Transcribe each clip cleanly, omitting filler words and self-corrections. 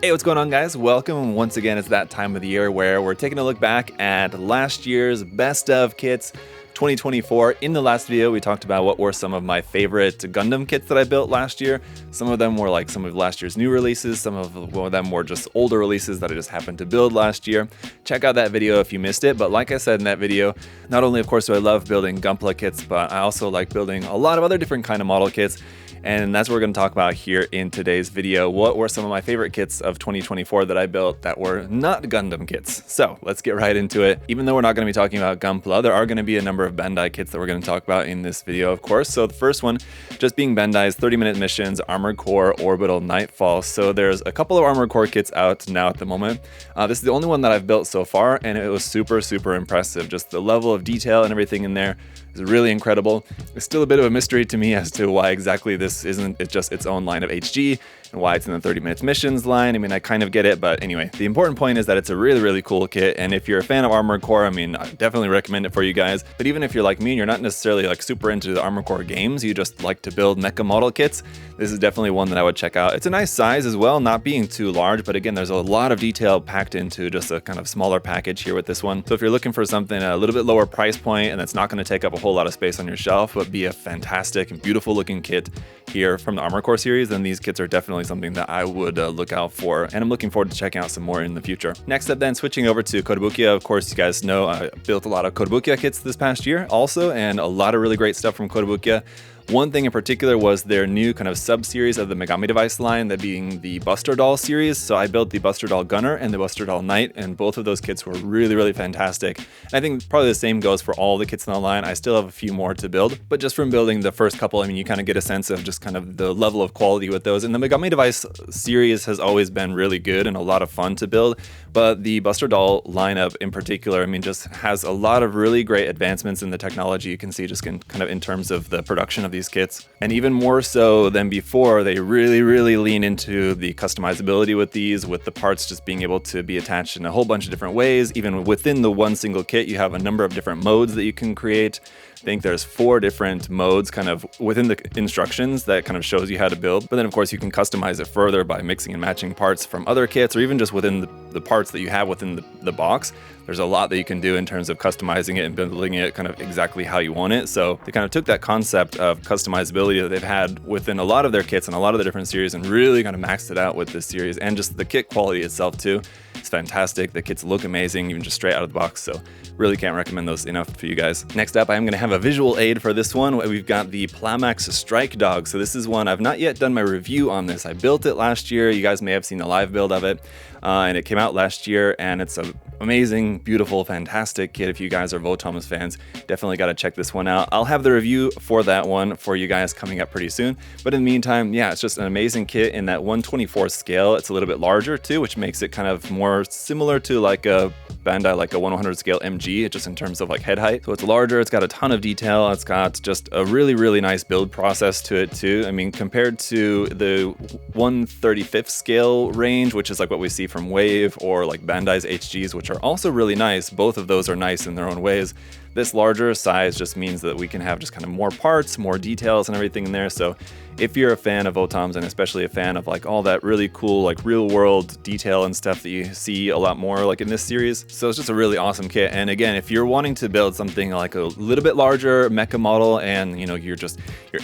Hey, what's going on, guys? Welcome. Once again, it's that time of the year where we're taking a look back at last year's best of kits 2024. In the last video, we talked about what were some of my favorite Gundam kits that I built last year. Some of them were like some of last year's new releases. Some of them were just older releases that I just happened to build last year. Check out that video if you missed it. But like I said in that video, not only, of course, do I love building Gunpla kits, but I also like building a lot of other different kind of model kits. And that's what we're going to talk about here in today's video. What were some of my favorite kits of 2024 that I built that were not Gundam kits? So let's get right into it. Even though we're not going to be talking about Gunpla, there are going to be a number of Bandai kits that we're going to talk about in this video, of course. So the first one, just being Bandai's 30-minute missions, Armored Core, Orbital, Nightfall. So there's a couple of Armored Core kits out now at the moment. This is the only one that I've built so far, and it was super, super impressive. Just the level of detail and everything in there is really incredible. It's still a bit of a mystery to me as to why exactly this isn't just its own line of HG and why it's in the 30 minutes missions line. I mean, I kind of get it, but anyway, the important point is that it's a really, really cool kit. And if you're a fan of Armored Core, I mean, I definitely recommend it for you guys. But even if you're like me and you're not necessarily like super into the Armored Core games, you just like to build mecha model kits, this is definitely one that I would check out. It's a nice size as well, not being too large, but again, there's a lot of detail packed into just a kind of smaller package here with this one. So if you're looking for something a little bit lower price point and that's not going to take up a whole lot of space on your shelf, but be a fantastic and beautiful looking kit here from the Armored Core series, then these kits are definitely something that I would look out for, and I'm looking forward to checking out some more in the future. Next up then, switching over to Kotobukiya. Of course, you guys know I built a lot of Kotobukiya kits this past year also, and a lot of really great stuff from Kotobukiya. One thing in particular was their new kind of sub-series of the Megami device line, that being the Buster Doll series. So I built the Buster Doll Gunner and the Buster Doll Knight, and both of those kits were really, really fantastic. And I think probably the same goes for all the kits in the line. I still have a few more to build, but just from building the first couple, I mean, you kind of get a sense of just kind of the level of quality with those. And the Megami device series has always been really good and a lot of fun to build, but the Buster Doll lineup in particular, I mean, just has a lot of really great advancements in the technology. You can see just kind of in terms of the production of these kits. And even more so than before, they really, really lean into the customizability with these, with the parts just being able to be attached in a whole bunch of different ways. Even within the one single kit, you have a number of different modes that you can create. I think there's 4 different modes kind of within the instructions that kind of shows you how to build. But then of course you can customize it further by mixing and matching parts from other kits, or even just within the parts that you have within the box. There's a lot that you can do in terms of customizing it and building it kind of exactly how you want it. So they kind of took that concept of customizability that they've had within a lot of their kits and a lot of the different series and really kind of maxed it out with this series, and just the kit quality itself too. It's fantastic. The kits look amazing, even just straight out of the box. So really can't recommend those enough for you guys. Next up, I am going to have a visual aid for this one. We've got the Plamax Strike Dog. So this is one, I've not yet done my review on this. I built it last year. You guys may have seen the live build of it. And it came out last year, and it's an amazing, beautiful, fantastic kit. If you guys are Votoms fans, definitely got to check this one out. I'll have the review for that one for you guys coming up pretty soon. But in the meantime, yeah, it's just an amazing kit in that 1/24 scale. It's a little bit larger too, which makes it kind of more similar to like a Bandai, like a 1/100 scale MG, just in terms of like head height. So it's larger, it's got a ton of detail, it's got just a really, really nice build process to it too. I mean, compared to the 1/35 scale range, which is like what we see from Wave or like Bandai's HGs, which are also really nice. Both of those are nice in their own ways. This larger size just means that we can have just kind of more parts, more details and everything in there. So if you're a fan of Votoms, and especially a fan of like all that really cool like real world detail and stuff that you see a lot more like in this series, so it's just a really awesome kit. And again, if you're wanting to build something like a little bit larger mecha model, and you know, you're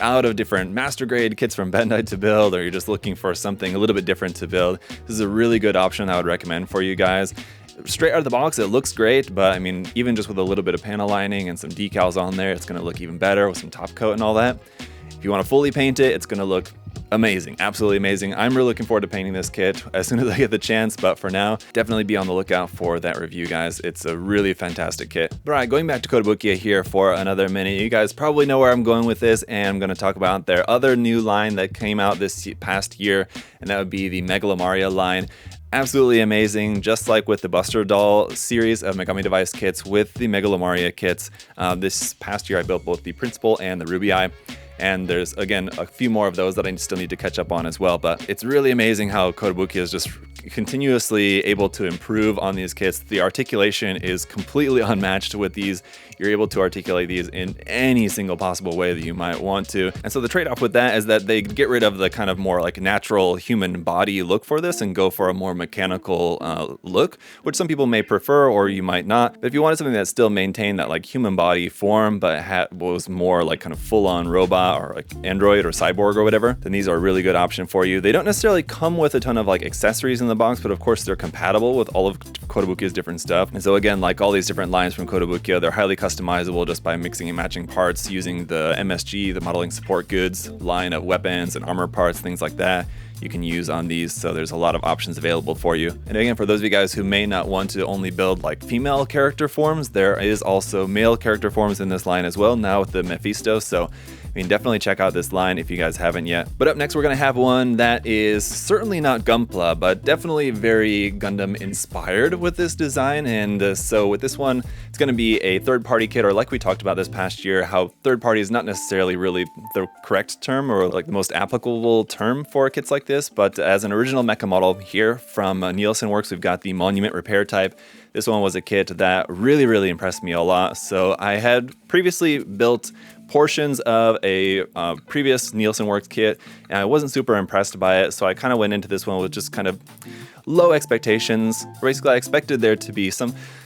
out of different master grade kits from Bandai to build, or you're just looking for something a little bit different to build, this is a really good option I would recommend for you guys. Straight out of the box, it looks great, but I mean, even just with a little bit of panel lining and some decals on there, it's going to look even better with some top coat and all that. If you want to fully paint it, it's going to look amazing, absolutely amazing. I'm really looking forward to painting this kit as soon as I get the chance, but for now, definitely be on the lookout for that review, guys. It's a really fantastic kit. All right, going back to Kotobukiya here for another minute. You guys probably know where I'm going with this, and I'm going to talk about their other new line that came out this past year, and that would be the Megalomaria line. Absolutely amazing, just like with the Buster Doll series of Megami Device kits with the Megalomaria kits. This past year I built both the Principal and the Ruby Eye. And there's, again, a few more of those that I still need to catch up on as well. But it's really amazing how Kotobukiya is just continuously able to improve on these kits. The articulation is completely unmatched with these. You're able to articulate these in any single possible way that you might want to. And so the trade-off with that is that they get rid of the kind of more like natural human body look for this and go for a more mechanical look, which some people may prefer or you might not. But if you wanted something that still maintained that like human body form, but was more like kind of full-on robot or like android or cyborg or whatever, then these are a really good option for you. They don't necessarily come with a ton of like accessories in the box, but of course they're compatible with all of Kotobukiya's different stuff. And so again, like all these different lines from Kotobukiya, they're highly customizable just by mixing and matching parts using the MSG, the modeling support goods line of weapons and armor parts, things like that you can use on these. So there's a lot of options available for you. And again, for those of you guys who may not want to only build like female character forms, there is also male character forms in this line as well now with the Mephisto. So I mean, definitely check out this line if you guys haven't yet. But up next, we're gonna have one that is certainly not Gunpla, but definitely very Gundam inspired with this design. And so with this one, it's gonna be a third-party kit, or like we talked about this past year, how third-party is not necessarily really the correct term or like the most applicable term for kits like this. But as an original mecha model here from Nielsen Works, we've got the Monument Repair type. This one was a kit that really impressed me a lot. So I had previously built portions of a previous Nielsen Works kit, and I wasn't super impressed by it, so I kind of went into this one with just kind of low expectations. Basically, I expected there to be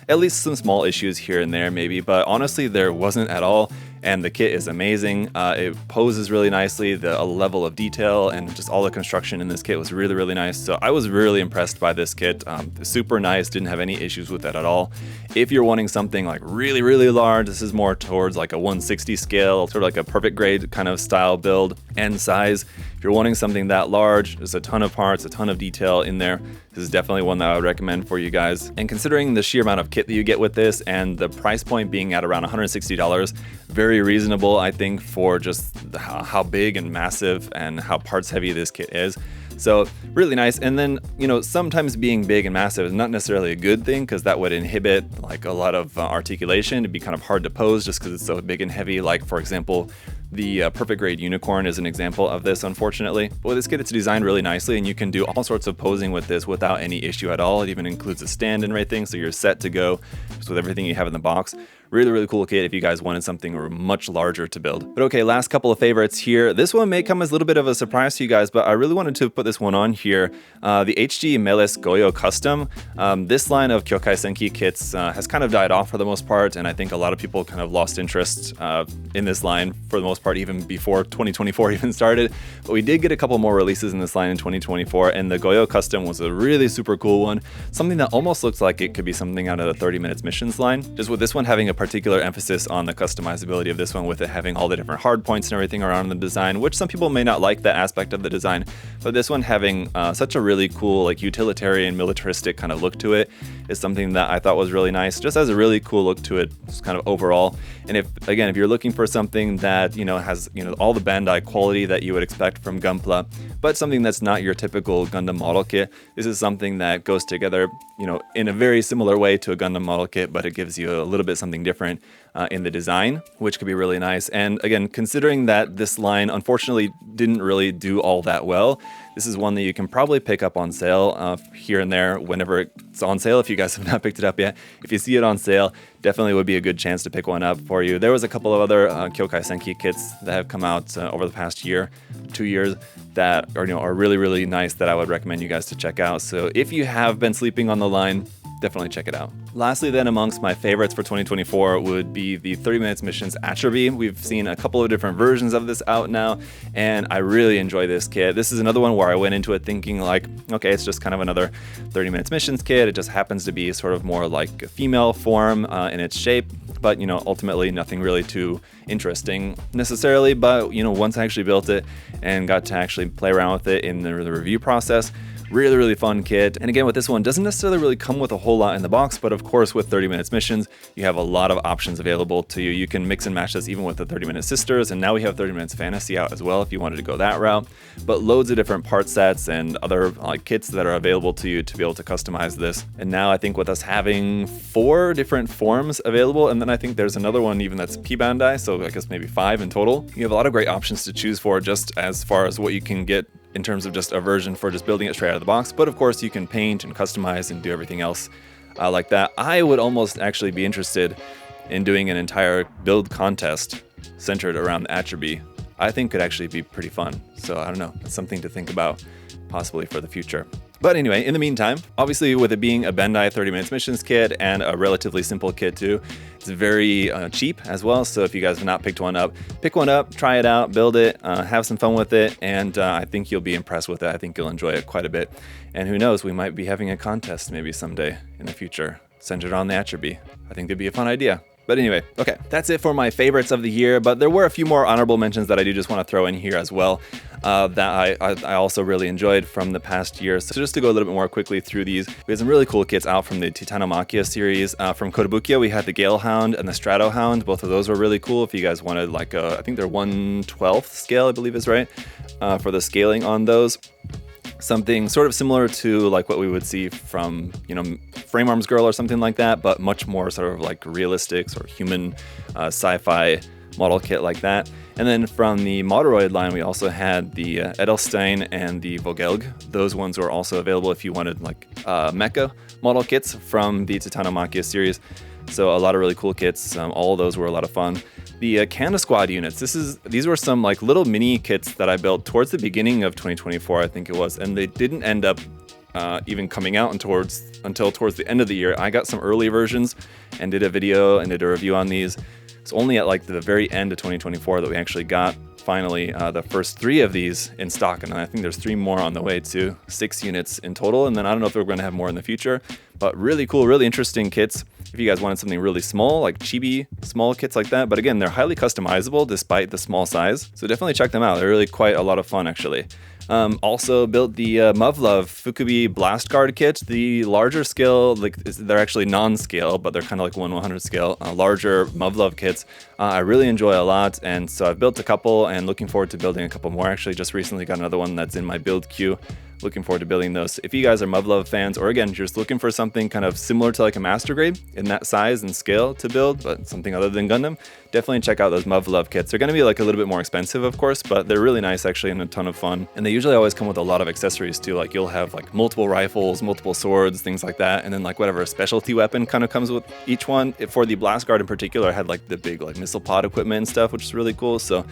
at least some small issues here and there maybe, but honestly there wasn't at all. And the kit is amazing. It poses really nicely. The level of detail and just all the construction in this kit was really nice. So I was really impressed by this kit. Super nice, didn't have any issues with that at all. If you're wanting something like really large, this is more towards like a 160 scale, sort of like a perfect grade kind of style build and size. If you're wanting something that large, there's a ton of parts, a ton of detail in there. This is definitely one that I would recommend for you guys. And considering the sheer amount of kit that you get with this and the price point being at around $160, very reasonable, I think, for just how big and massive and how parts heavy this kit is. So really nice. And then, you know, sometimes being big and massive is not necessarily a good thing because that would inhibit like a lot of articulation. It'd be kind of hard to pose just because it's so big and heavy. Like, for example, the Perfect Grade Unicorn is an example of this, unfortunately. But with this kit, it's designed really nicely, and you can do all sorts of posing with this without any issue at all. It even includes a stand and everything, so you're set to go just with everything you have in the box. Really cool kit if you guys wanted something much larger to build. But okay, last couple of favorites here. This one may come as a little bit of a surprise to you guys, but I really wanted to put this one on here. The HG Melis Goyo Custom. This line of Kyokai Senki kits has kind of died off for the most part, and I think a lot of people kind of lost interest in this line for the most part, even before 2024 even started. But we did get a couple more releases in this line in 2024, and the Goyo Custom was a really super cool one. Something that almost looks like it could be something out of the 30 Minutes Missions line. Just with this one having a particular emphasis on the customizability of this one, with it having all the different hard points and everything around the design, which some people may not like that aspect of the design, but this one having such a really cool like utilitarian militaristic kind of look to it is something that I thought was really nice. Just has a really cool look to it, just kind of overall. And if you're looking for something that, you know, has, you know, all the Bandai quality that you would expect from Gunpla, but something that's not your typical Gundam model kit, this is something that goes together, you know, in a very similar way to a Gundam model kit, but it gives you a little bit something different in the design, which could be really nice. And again, considering that this line unfortunately didn't really do all that well, this is one that you can probably pick up on sale here and there whenever it's on sale. If you guys have not picked it up yet, if you see it on sale, definitely would be a good chance to pick one up for you. There was a couple of other Kyokai Senki kits that have come out over the past year, 2 years, that are really nice that I would recommend you guys to check out. So if you have been sleeping on the line, definitely check it out. Lastly then, amongst my favorites for 2024 would be the 30 Minutes Missions Atrabi. We've seen a couple of different versions of this out now, and I really enjoy this kit. This is another one where I went into it thinking like, okay, it's just kind of another 30 Minutes Missions kit. It just happens to be sort of more like a female form in its shape, but, you know, ultimately nothing really too interesting necessarily. But, you know, once I actually built it and got to actually play around with it in the review process, really fun kit. And again, with this one, doesn't necessarily really come with a whole lot in the box, but of course with 30 Minutes Missions, you have a lot of options available to you. You can mix and match this even with the 30 Minute Sisters, and now we have 30 Minutes Fantasy out as well if you wanted to go that route. But loads of different part sets and other kits that are available to you to be able to customize this. And now I think with us having 4 different forms available, and then I think there's another one even that's P Bandai, so I guess maybe 5 in total. You have a lot of great options to choose for just as far as what you can get in terms of just a version for just building it straight out of the box. But of course, you can paint and customize and do everything else like that. I would almost actually be interested in doing an entire build contest centered around the Attribute. I think could actually be pretty fun. So I don't know, it's something to think about possibly for the future. But anyway, in the meantime, obviously with it being a Bandai 30 Minutes Missions kit and a relatively simple kit too, it's very cheap as well. So if you guys have not picked one up, pick one up, try it out, build it, have some fun with it, and I think you'll be impressed with it. I think you'll enjoy it quite a bit. And who knows, we might be having a contest maybe someday in the future centered on the Attribute. I think that'd be a fun idea. But anyway, okay, that's it for my favorites of the year, but there were a few more honorable mentions that I do just want to throw in here as well that I also really enjoyed from the past year. So just to go a little bit more quickly through these, we had some really cool kits out from the Titanomachia series. From Kotobukiya, we had the Gale Hound and the Strato Hound. Both of those were really cool. If you guys wanted like I think they're 1/12 scale, I believe is right, for the scaling on those. Something sort of similar to like what we would see from, you know, Frame Arms Girl or something like that, but much more sort of like realistic or human sci-fi model kit like that. And then from the Moderoid line, we also had the Edelstein and the Vogelg. Those ones were also available if you wanted like mecha model kits from the Titanomachia series. So a lot of really cool kits. All of those were a lot of fun. The Canada Squad units. These were some like little mini kits that I built towards the beginning of 2024, I think it was, and they didn't end up even coming out until towards the end of the year. I got some early versions and did a video and did a review on these. It's only at like the very end of 2024 that we actually got finally the first 3 of these in stock, and I think there's 3 more on the way too, 6 units in total, and then I don't know if we're going to have more in the future, but really cool, really interesting kits. If you guys wanted something really small, like chibi small kits like that, but again, they're highly customizable despite the small size, so definitely check them out. They're really quite a lot of fun actually. Also built the Muv-Luv Fukubi Blast Guard kit. The larger scale, like they're actually non-scale, but they're kind of like 1/100 scale, larger Muv-Luv kits. I really enjoy a lot, and so I've built a couple and looking forward to building a couple more. Actually, just recently got another one that's in my build queue. Looking forward to building those. If you guys are Muv-Luv fans, or again, just looking for something kind of similar to like a Master Grade in that size and scale to build, but something other than Gundam, definitely check out those Muv-Luv kits. They're going to be like a little bit more expensive, of course, but they're really nice actually and a ton of fun. And they usually always come with a lot of accessories too. Like you'll have like multiple rifles, multiple swords, things like that, and then like whatever specialty weapon kind of comes with each one. For the Blast Guard in particular, I had like the big like missile pod equipment and stuff, which is really cool. So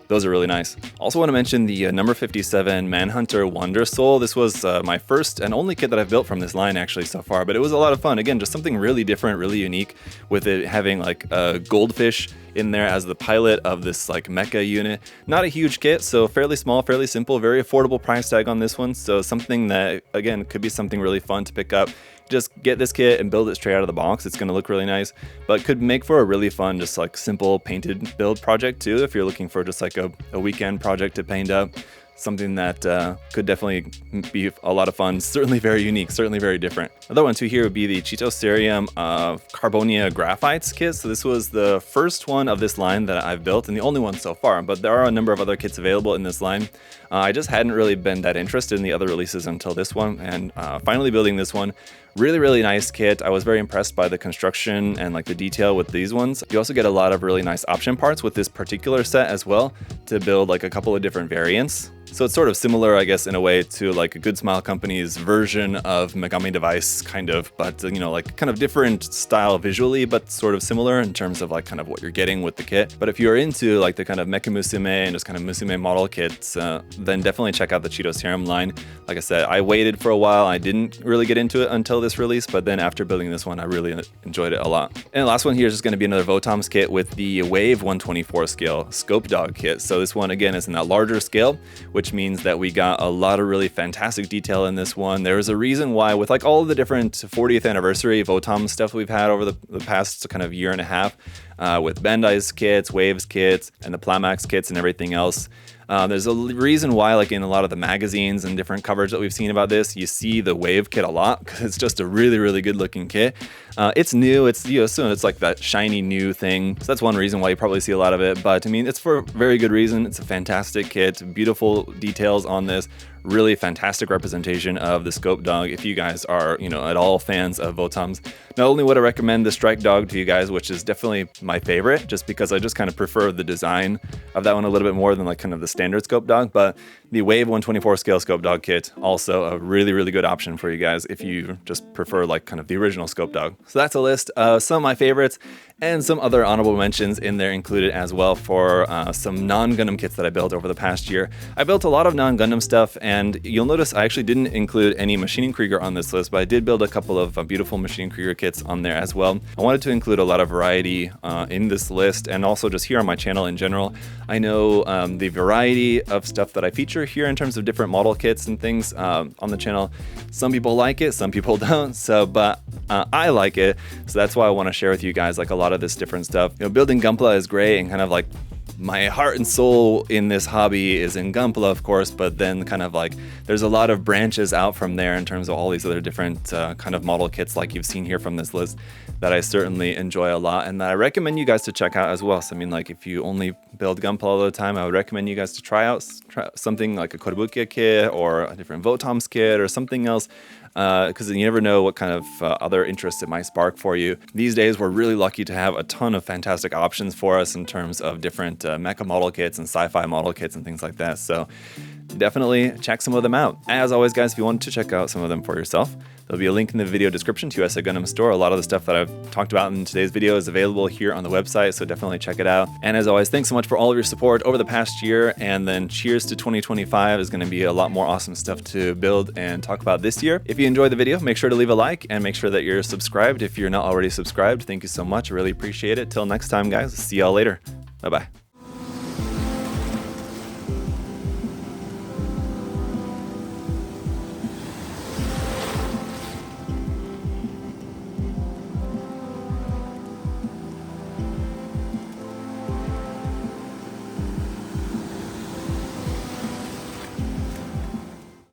those are really nice. Also want to mention the number 57 Manhunter Wonder Soul. This was my first and only kit that I've built from this line actually so far, but it was a lot of fun. Again, just something really different, really unique, with it having like a goldfish in there as the pilot of this like mecha unit. Not a huge kit, so fairly small, fairly simple, very affordable price tag on this one. So something that, again, could be something really fun to pick up. Just get this kit and build it straight out of the box. It's going to look really nice, but could make for a really fun, just like simple painted build project too. If you're looking for just like a weekend project to paint up, something that could definitely be a lot of fun. Certainly very unique, certainly very different. Another one too here would be the Chitoserium Carbonia Graphites kit. So this was the first one of this line that I've built and the only one so far, but there are a number of other kits available in this line. I just hadn't really been that interested in the other releases until this one, and finally building this one. Really, really nice kit. I was very impressed by the construction and like the detail with these ones. You also get a lot of really nice option parts with this particular set as well to build like a couple of different variants. So it's sort of similar, I guess, in a way to like a Good Smile Company's version of Megami Device, kind of, but you know, like kind of different style visually, but sort of similar in terms of like kind of what you're getting with the kit. But if you're into like the kind of Mecha Musume and just kind of Musume model kits, then definitely check out the Chitoserium line. Like I said, I waited for a while. I didn't really get into it until this release, but then after building this one, I really enjoyed it a lot. And the last one here is just going to be another Votoms kit with the Wave 1/24 scale Scope Dog kit. So this one again is in that larger scale, which means that we got a lot of really fantastic detail in this one. There's a reason why, with like all of the different 40th anniversary Votoms stuff we've had over the past kind of year and a half, with Bandai's kits, Waves kits, and the Plamax kits and everything else. There's a reason why, like in a lot of the magazines and different coverage that we've seen about this, you see the Wave kit a lot because it's just a really, really good looking kit. It's new, it's, you know, so it's like that shiny new thing. So that's one reason why you probably see a lot of it. But I mean, it's for a very good reason. It's a fantastic kit, beautiful details on this. really fantastic representation of the scope dog if you guys are, you know, at all fans of Votoms. Not only would I recommend the strike dog to you guys, which is definitely my favorite, just because I just kind of prefer the design of that one a little bit more than like kind of the standard scope dog, but the Wave 124 scale scope dog kit, also a really, really good option for you guys if you just prefer like kind of the original scope dog. So that's a list of some of my favorites and some other honorable mentions in there included as well for some non-Gundam kits that I built over the past year. I built a lot of non-Gundam stuff, and you'll notice I actually didn't include any Machining Krieger on this list, but I did build a couple of beautiful Machining Krieger kits on there as well. I wanted to include a lot of variety in this list, and also just here on my channel in general. I know the variety of stuff that I feature here in terms of different model kits and things on the channel. Some people like it, some people don't, but I like it, so that's why I want to share with you guys like a lot of this different stuff. You know, building Gunpla is great, and kind of like my heart and soul in this hobby is in Gunpla, of course, but then kind of like there's a lot of branches out from there in terms of all these other different kind of model kits like you've seen here from this list that I certainly enjoy a lot and that I recommend you guys to check out as well. So I mean, like if you only build Gunpla all the time, I would recommend you guys to try out something like a Kotobukiya kit or a different Votoms kit or something else, because you never know what kind of other interests it might spark for you. These days, we're really lucky to have a ton of fantastic options for us in terms of different mecha model kits and sci-fi model kits and things like that. So definitely check some of them out. As always, guys, if you want to check out some of them for yourself, there'll be a link in the video description to USA Gundam Store. A lot of the stuff that I've talked about in today's video is available here on the website, so definitely check it out. And as always, thanks so much for all of your support over the past year, and then cheers to 2025. Is going to be a lot more awesome stuff to build and talk about this year. If you enjoyed the video, make sure to leave a like and make sure that you're subscribed if you're not already subscribed. Thank you so much. I really appreciate it. Till next time, guys. See y'all later. Bye-bye.